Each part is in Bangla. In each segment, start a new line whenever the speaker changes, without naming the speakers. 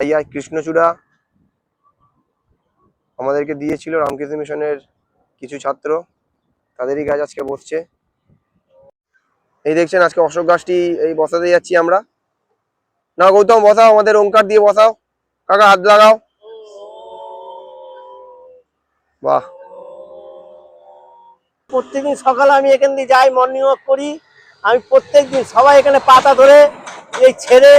এই আজ কৃষ্ণচূড়া আমাদেরকে দিয়েছিল রামকৃষ্ণ মিশনের কিছু ছাত্র, তাদেরই গাছ আজকে বসছে। এই দেখছেন আজকে অশোক গাছটি এই বসাতে যাচ্ছি আমরা। না গৌতম বসাও, আমাদের ওঙ্কার দিয়ে বসাও। কাকা হাত লাগাও। বাহ,
প্রত্যেকদিন সকালে আমি এখান দিয়ে যাই, মর্নিং ওয়াক করি। আমি প্রত্যেকদিন সবাই এখানে পাতা ধরে এই ছেড়ে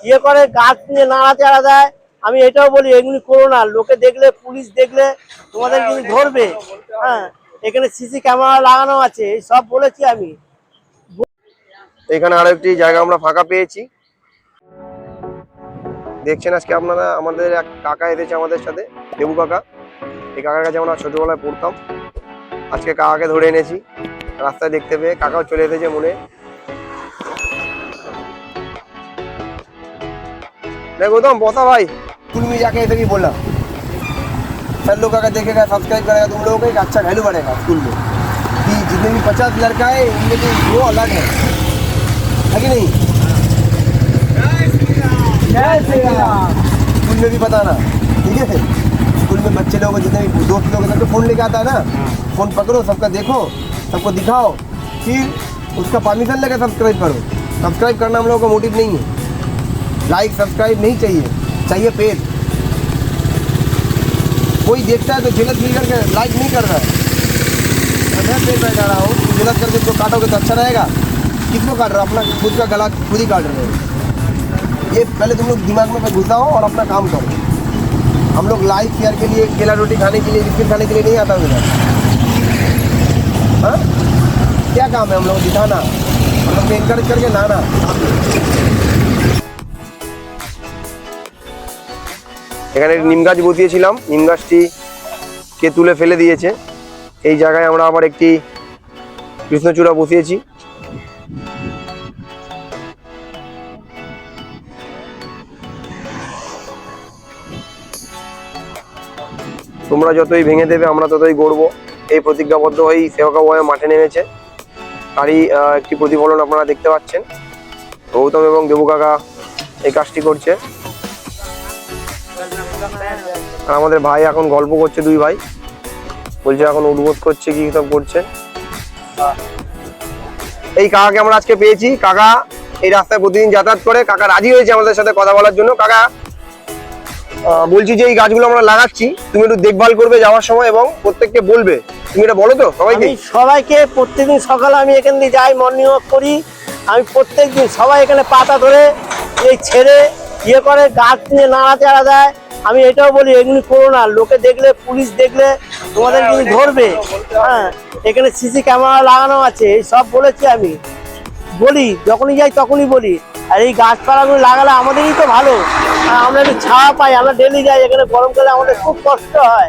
ইয়ে করে গাছ নিয়ে নাড়াচাড়া দেয়। আমি এটাও বলি এগুলি করো না, লোকে দেখলে, পুলিশ দেখলে তোমাদের কিন্তু ধরবে। হ্যাঁ, এখানে সিসি ক্যামেরা লাগানো আছে, এই সব বলেছি আমি।
এখানে আরো একটি জায়গা আমরা ফাঁকা পেয়েছি। দেখছেন আজকে আপনারা আমাদের এক কাকা এসেছে আমাদের সাথে, দেবু কাকা। এই কাকার কাছে আমরা ছোটবেলায় পড়তাম। আজকে কাকাকে ধরে এনেছি রাস্তায় দেখতে পেয়ে, কাকাও চলে এসেছে মনে। गौतम बसा भाई, स्कूल में जाके ऐसे भी बोला सर लोग अगर देखेगा सब्सक्राइब करेगा तुम लोगों को एक अच्छा वैल्यू बढ़ेगा स्कूल में कि जितने भी 50 लड़का है इनमें तो वो अलग है कि नहीं? स्कूल में भी बताना, ठीक है? स्कूल में बच्चे लोग जितने भी दोस्त लोग सबको फ़ोन लेके आता है ना, फ़ोन पकड़ो, सबका देखो, सबको दिखाओ, फिर उसका परमिशन लेकर सब्सक्राइब करो। सब्सक्राइब करना हम लोगों का मोटिव नहीं है, लाइक सब्सक्राइब नहीं चाहिए, चाहिए पेज। कोई देखता है तो जिलत मिल करके लाइक नहीं कर रहा है। मैं पेज में जा रहा हूँ, जिलत करके इसको काटोगे तो अच्छा रहेगा। किसको काट रहे हो? अपना खुद का गला खुद ही काट रहे हो। ये पहले तुम लोग दिमाग में घुसाओ और अपना काम करो। हम लोग लाइक शेयर के लिए, केला रोटी खाने के लिए, बिस्किट खाने के लिए नहीं आता उधर। हाँ, क्या काम है हम लोग दिखाना, हम लोग इनकरेज करके लाना। এখানে নিম গাছ বসিয়েছিলাম, নিম গাছটি কে তুলে ফেলে দিয়েছে। এই জায়গায় আমরা আবার একটি কৃষ্ণচূড়া বসিয়েছি। তোমরা যতই ভেঙে দেবে আমরা ততই গড়বো, এই প্রতিজ্ঞাবদ্ধ হয়েই সেবকা বয়ে মাঠে নেমেছে। তারই একটি প্রতিফলন আপনারা দেখতে পাচ্ছেন। গৌতম এবং দেবু কাকা এই কাজটি করছে। আর আমাদের ভাই এখন গল্প করছে, দুই ভাই বলছে এখন উদ্বোধ করছে, কি সব করছে। এই কাকাকে আমরা আজকে পেয়েছি। কাকা এই রাস্তায় প্রতিদিন যাতায়াত করে। কাকা রাজি হয়েছে আমাদের সাথে কথা বলার জন্য। কাকা বলছি যে এই গাছগুলো আমরা লাগাচ্ছি, তুমি একটু দেখভাল করবে যাওয়ার সময় এবং প্রত্যেককে বলবে। তুমি এটা বলো তো সবাইকে?
সবাইকে প্রত্যেকদিন সকালে আমি এখান দিয়ে যাই, মর্নিং ওয়াক করি। আমি প্রত্যেকদিন সবাই এখানে পাতা ধরে এই ছেড়ে ইয়ে করে গাছ নিয়ে নাড়াচাড়া দেয়। আমি এটাও বলি এগুলি করো না, লোকে দেখলে, পুলিশ দেখলে তোমাদের কিন্তু ধরবে। হ্যাঁ, এখানে সিসি ক্যামেরা লাগানো আছে, এই সব বলেছি আমি। বলি যখনই যাই তখনই বলি। আর এই গাছপালাগুলো লাগালে আমাদেরই তো ভালো, আমরা একটু ছাওয়া পাই। আমরা ডেলি যাই, এখানে গরমকালে আমাদের খুব কষ্ট হয়।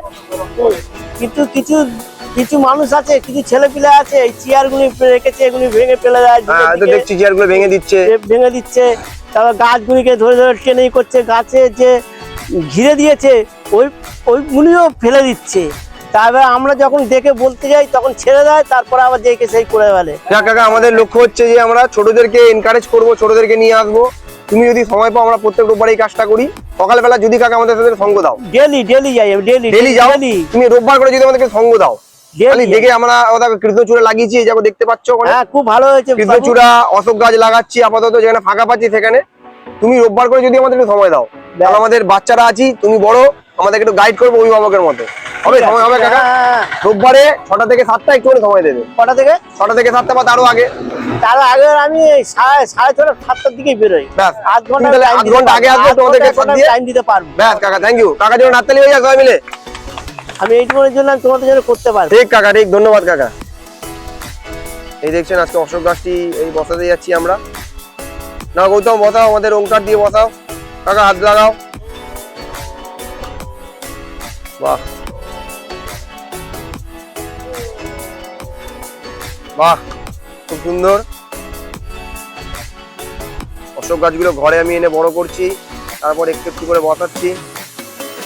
কিন্তু কিছু কিছু মানুষ আছে, কিছু ছেলেপিলে আছে, এই চেয়ারগুলি রেখেছে, এগুলি ভেঙে ফেলে দেয়,
দেখছি চেয়ারগুলো ভেঙে দিচ্ছে।
তারপর গাছগুলিকে ধরে ধরে টেনেই করছে, গাছে যে ঘিরে দিয়েছে ওইগুলিও ফেলে দিচ্ছে। তারপরে আমরা যখন দেখে বলতে যাই তখন ছেড়ে দেয়, তারপরে আবার দেখে সেই করে ফেলে।
কাকা আমাদের লক্ষ্য হচ্ছে যে আমরা ছোটদেরকে এনকারেজ করব, ছোটদেরকে নিয়ে আসবো। তুমি যদি সময় পাও, আমরা প্রত্যেক রোববার এই কাজটা করি সকালবেলা। যদি কাকা আমাদের সাথে সঙ্গ দাও,
ডেলি যাই, ডেলি
যাও। তুমি রোববার করে যদি আমাদেরকে সঙ্গ দাও, দেখে আমরা কৃষ্ণচূড়া লাগিয়েছি, এই যাবো দেখতে পাচ্ছ।
হ্যাঁ, খুব ভালো হয়েছে।
কৃষ্ণচূড়া, অশোক গাছ লাগাচ্ছি আপাতত, যেখানে ফাঁকা পাচ্ছি সেখানে। তুমি রোববার করে যদি আমাদের একটু সময় দাও, আমাদের বাচ্চারা আছি, তুমি বড়, আমাদেরকে একটু গাইড করবো অভিভাবকের মতো। হবে? সময় হবে কাকা? রোববারে 6টা থেকে 7টা একটু সময় দেবে। 6টা থেকে 7টা বা তারও আগে?
তার আগে আমি 6:30 7টার দিকেই বেরোই। আধ ঘন্টা আগে আসবো, তোমাদেরকে টাইম দিতে পারবো।
ব্যাস কাকা, থ্যাংক ইউ। কাকা যেন নাততালি হয়ে যায় সবাই মিলে।
আমি এইটুকুর জন্য তোমাদের জন্য করতে পারবো।
ঠিক কাকা, ঠিক, ধন্যবাদ কাকা। এই দেখছেন আজকে অশোক গাছটি এই বসাতে যাচ্ছি আমরা। না গৌতম বসাও, আমাদের ওঙ্কার দিয়ে বসাও। কাকা হাত লাগাও। বাহ বাহ, খুব সুন্দর। অশোক গাছগুলো ঘরে আমি এনে বড় করছি, তারপর একটু একটু করে বসাচ্ছি।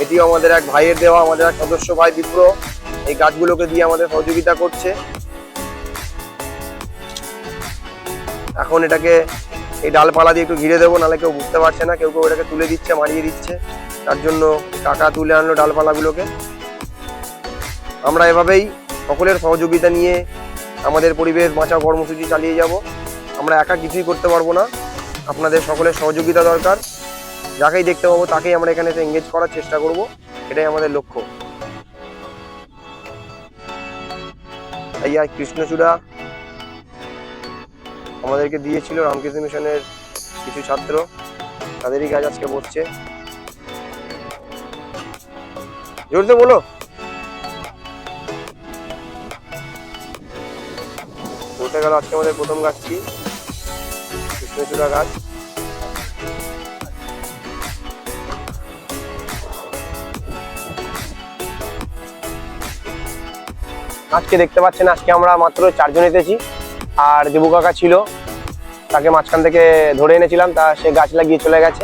এটিও আমাদের এক ভাইয়ের দেওয়া, আমাদের এক সদস্য ভাই বিপ্র এই গাছগুলোকে দিয়ে আমাদের সহযোগিতা করছে। এখন এটাকে এই ডালপালা দিয়ে একটু ঘিরে দেবো, নাহলে কেউ বুঝতে পারছে না, কেউ কেউ এটাকে তুলে দিচ্ছে, মারিয়ে দিচ্ছে। তার জন্য কাকা তুলে আনলো ডালপালাগুলোকে। আমরা এভাবেই সকলের সহযোগিতা নিয়ে আমাদের পরিবেশ বাঁচাও কর্মসূচি চালিয়ে যাব। আমরা একা কিছুই করতে পারবো না, আপনাদের সকলের সহযোগিতা দরকার। যাকেই দেখতে পাবো তাকেই আমরা এখানে এঙ্গেজ করার চেষ্টা করব, এটাই আমাদের লক্ষ্য। এই আর কৃষ্ণচূড়া আমাদেরকে দিয়েছিল রামকৃষ্ণ মিশনের কিছু ছাত্র, তাদেরই কাজ আজকে বসছে। জোরতে বলো। বলতে গেল আজকে আমাদের প্রথম গাছটি কৃষ্ণচূড়া গাছ। আজকে দেখতে পাচ্ছেন আজকে আমরা মাত্র 4 জন এসেছি, আর দেবু কাকা ছিল, তাকে মাঝখান থেকে ধরে এনেছিলাম, তা সে গাছ লাগিয়ে চলে গেছে।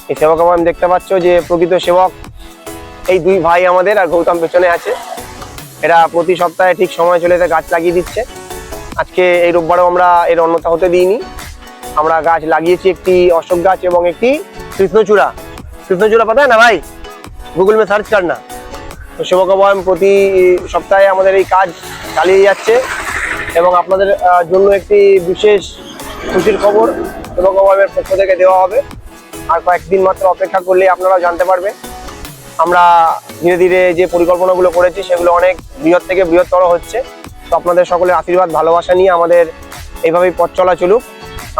এই সেবক আমি দেখতে পাচ্ছ যে প্রকৃত সেবক এই 2 ভাই আমাদের, আর গৌতম পেছনে আছে। এরা প্রতি সপ্তাহে ঠিক সময় চলে এসে গাছ লাগিয়ে দিচ্ছে। আজকে এই রোববারও আমরা এর অন্যথা হতে দিইনি। আমরা গাছ লাগিয়েছি একটি অশোক গাছ এবং একটি কৃষ্ণচূড়া। কৃষ্ণচূড়া পাতা না ভাই, গুগল মে সার্চ কর না। তো সেবক প্রতি সপ্তাহে আমাদের এই কাজ চালিয়ে যাচ্ছে, এবং আপনাদের জন্য একটি বিশেষ খুশির খবর সেবক অবয়বের পক্ষ থেকে দেওয়া হবে। আর কয়েকদিন মাত্র অপেক্ষা করলে আপনারাও জানতে পারবেন। আমরা ধীরে ধীরে যে পরিকল্পনাগুলো করেছি সেগুলো অনেক বৃহৎ থেকে বৃহত্তর হচ্ছে। তো আপনাদের সকলের আশীর্বাদ ভালোবাসা নিয়ে আমাদের এইভাবেই পথ চলা চলুক।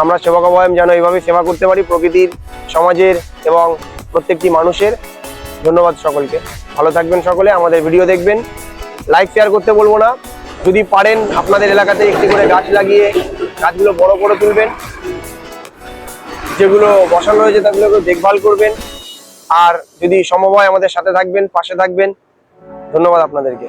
আমরা সেবক অবয়ব যেন এইভাবেই সেবা করতে পারি প্রকৃতির, সমাজের এবং প্রত্যেকটি মানুষের। ধন্যবাদ সকলকে, ভালো থাকবেন সকলে। আমাদের ভিডিও দেখবেন, লাইক শেয়ার করতে বলবো না। যদি পারেন আপনাদের এলাকাতে একটি করে গাছ লাগিয়ে গাছগুলো বড় করে তুলবেন, যেগুলো বসানো হয়েছে তাগুলোকে দেখভাল করবেন, আর যদি সম্ভব হয় আমাদের সাথে থাকবেন, পাশে থাকবেন। ধন্যবাদ আপনাদেরকে।